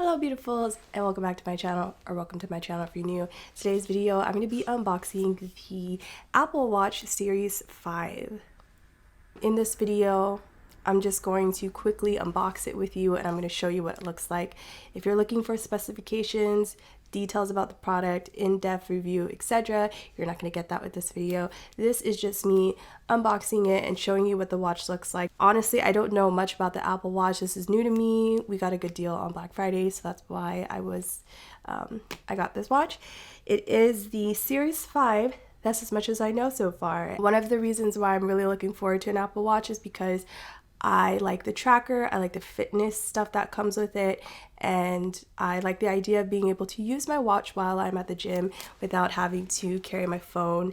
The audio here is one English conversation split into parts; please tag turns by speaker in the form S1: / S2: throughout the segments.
S1: Hello beautifuls, and welcome back to my channel, or welcome to my channel if you're new. Today's video I'm going to be unboxing the Apple Watch Series 5. In this video I'm just going to quickly unbox it with you and I'm going to show you what it looks like. If you're looking for specifications, details about the product, in-depth review, etc., you're not going to get that with this video. This is just me unboxing it and showing you what the watch looks like. Honestly, I don't know much about the Apple Watch. This is new to me. We got a good deal on Black Friday, so that's why I got this watch. It is the Series 5. That's as much as I know so far. One of the reasons why I'm really looking forward to an Apple Watch is because I like the tracker, I like the fitness stuff that comes with it, and I like the idea of being able to use my watch while I'm at the gym without having to carry my phone.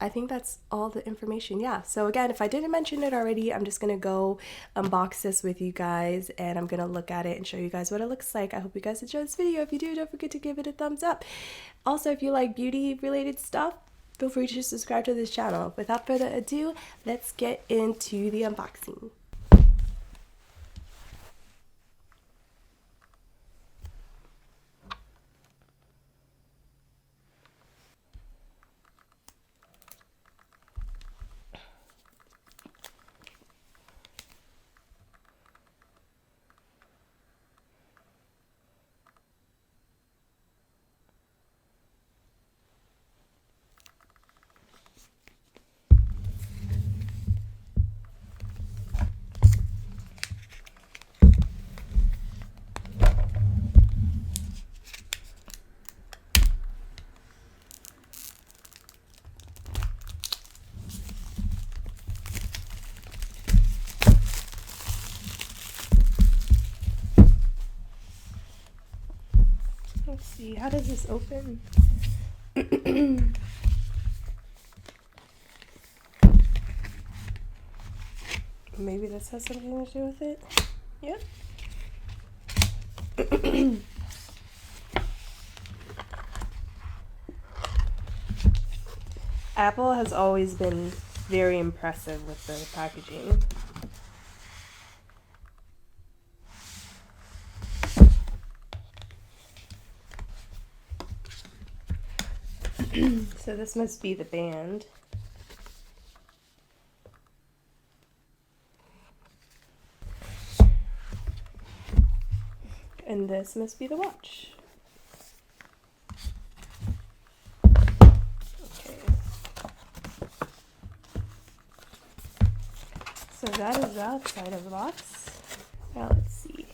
S1: I think that's all the information, yeah. So again, if I didn't mention it already, I'm just gonna go unbox this with you guys and I'm gonna look at it and show you guys what it looks like. I hope you guys enjoy this video. If you do, don't forget to give it a thumbs up. Also, if you like beauty related stuff, feel free to subscribe to this channel. Without further ado, let's get into the unboxing. Let's see, how does this open? Maybe this has something to do with it? Yep. Apple has always been very impressive with the packaging. So this must be the band. And this must be the watch. Okay. So that is the outside of the box. Now let's see.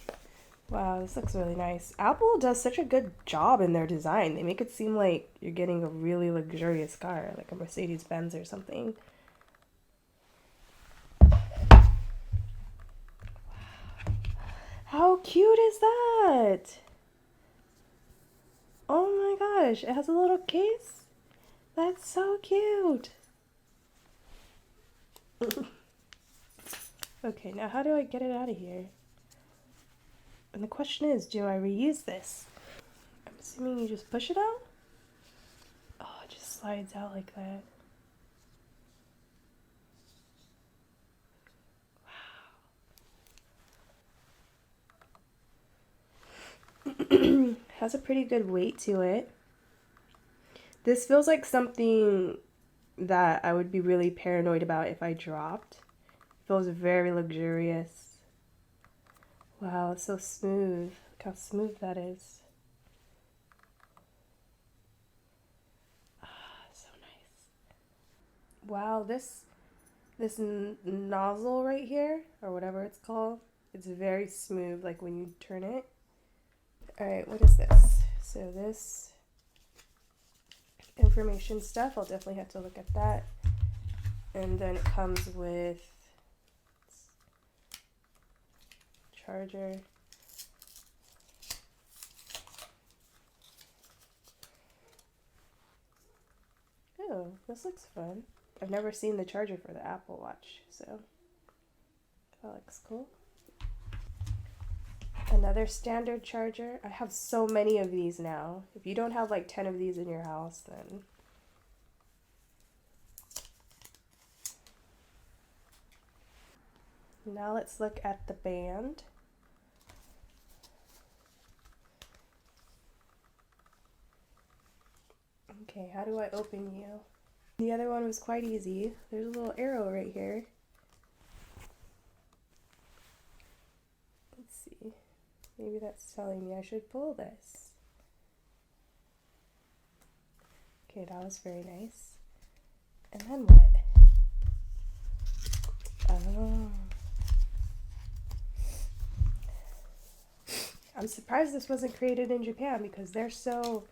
S1: Wow, this looks really nice. Apple does such a good job in their design. They make it seem like you're getting a really luxurious car, like a Mercedes-Benz or something. How cute is that? Oh my gosh, it has a little case? That's so cute. Okay, now how do I get it out of here? And the question is, do I reuse this? I'm assuming you just push it out? Oh, it just slides out like that. Wow. Has a pretty good weight to it. This feels like something that I would be really paranoid about if I dropped. It feels very luxurious. Wow, it's so smooth. Look how smooth that is. Ah, so nice. Wow, this nozzle right here, or whatever it's called, it's very smooth, like when you turn it. Alright, what is this? So this information stuff, I'll definitely have to look at that. And then it comes with charger. Oh, this looks fun. I've never seen the charger for the Apple Watch, so that looks cool. Another standard charger. I have so many of these now. If you don't have like 10 of these in your house, then now let's look at the band. Okay, how do I open you? The other one was quite easy. There's a little arrow right here. Let's see. Maybe that's telling me I should pull this. Okay, that was very nice. And then what? Oh. I'm surprised this wasn't created in Japan because they're so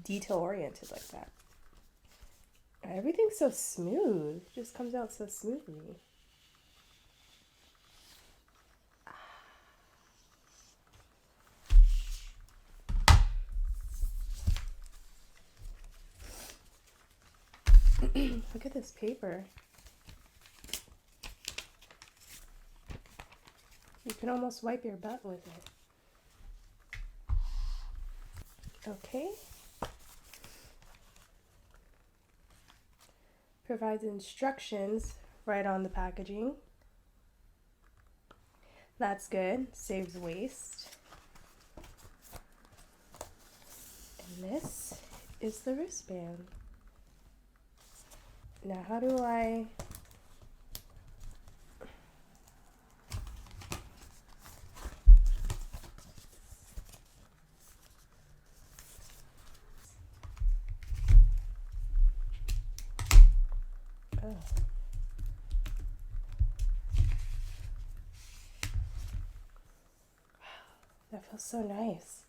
S1: detail oriented like that. Everything's so smooth. It just comes out so smoothly. Look at this paper. You can almost wipe your butt with it. Okay. Provides instructions right on the packaging. That's good. Saves waste. And this is the wristband. Now how do I... Oh. That feels so nice.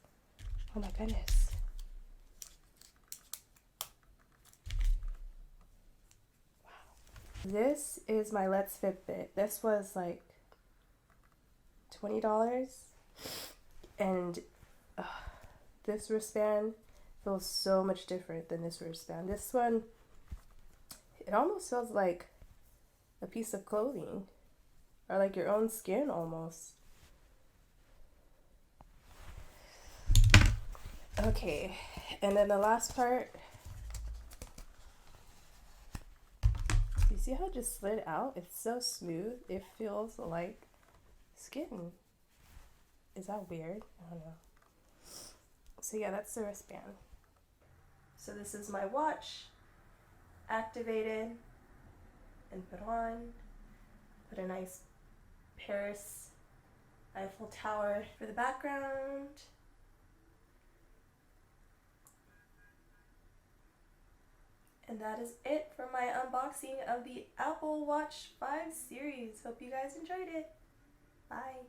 S1: Oh my goodness. Wow. This is my Let's Fitbit. This was like $20. And this wristband feels so much different than this wristband. This one, it almost feels like a piece of clothing or like your own skin almost. Okay, and then the last part, you see how it just slid out? It's so smooth, it feels like skin. Is that weird? I don't know. So yeah, that's the wristband. So this is my watch, activated and put on. Put a nice Paris Eiffel Tower for the background. And that is it for my unboxing of the Apple Watch 5 series. Hope you guys enjoyed it. Bye.